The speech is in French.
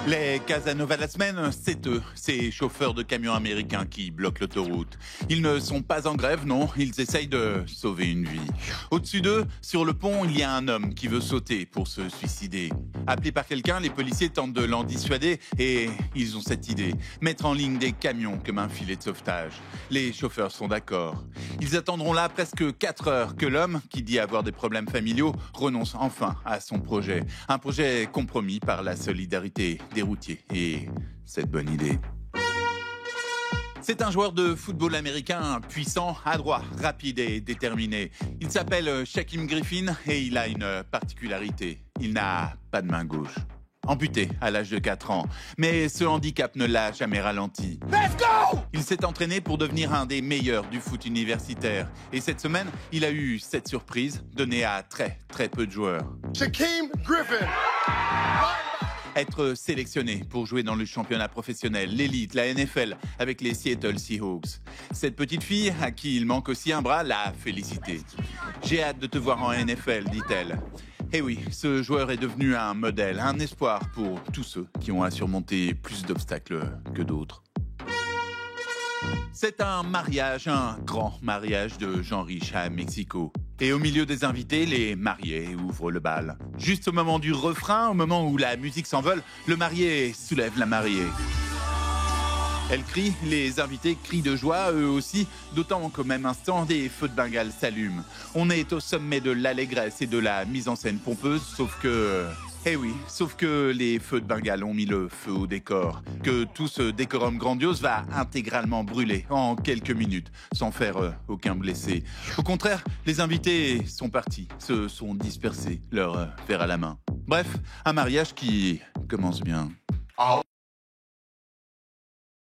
Les Casanova de la semaine, c'est eux, ces chauffeurs de camions américains qui bloquent l'autoroute. Ils ne sont pas en grève, non, ils essayent de sauver une vie. Au-dessus d'eux, sur le pont, il y a un homme qui veut sauter pour se suicider. Appelés par quelqu'un, les policiers tentent de l'en dissuader et ils ont cette idée, mettre en ligne des camions comme un filet de sauvetage. Les chauffeurs sont d'accord. Ils attendront là presque 4 heures que l'homme, qui dit avoir des problèmes familiaux, renonce enfin à son projet. Un projet compromis par la solidarité des routiers et cette bonne idée. C'est un joueur de football américain puissant, adroit, rapide et déterminé. Il s'appelle Shaquem Griffin et il a une particularité. Il n'a pas de main gauche. Amputé à l'âge de 4 ans. Mais ce handicap ne l'a jamais ralenti. Let's go! Il s'est entraîné pour devenir un des meilleurs du foot universitaire. Et cette semaine, il a eu cette surprise donnée à très peu de joueurs. Shaquem Griffin! Être sélectionné pour jouer dans le championnat professionnel, l'élite, la NFL, avec les Seattle Seahawks. Cette petite fille, à qui il manque aussi un bras, l'a félicité. « J'ai hâte de te voir en NFL », dit-elle. Et oui, ce joueur est devenu un modèle, un espoir pour tous ceux qui ont à surmonter plus d'obstacles que d'autres. C'est un mariage, un grand mariage de gens riches à Mexico. Et au milieu des invités, les mariés ouvrent le bal. Juste au moment du refrain, au moment où la musique s'envole, le marié soulève la mariée. Elle crie, les invités crient de joie, eux aussi, d'autant qu'au même instant, des feux de Bengale s'allument. On est au sommet de l'allégresse et de la mise en scène pompeuse, sauf que les feux de Bengale ont mis le feu au décor. Que tout ce décorum grandiose va intégralement brûler en quelques minutes, sans faire aucun blessé. Au contraire, les invités sont partis, se sont dispersés, leur verre à la main. Bref, un mariage qui commence bien.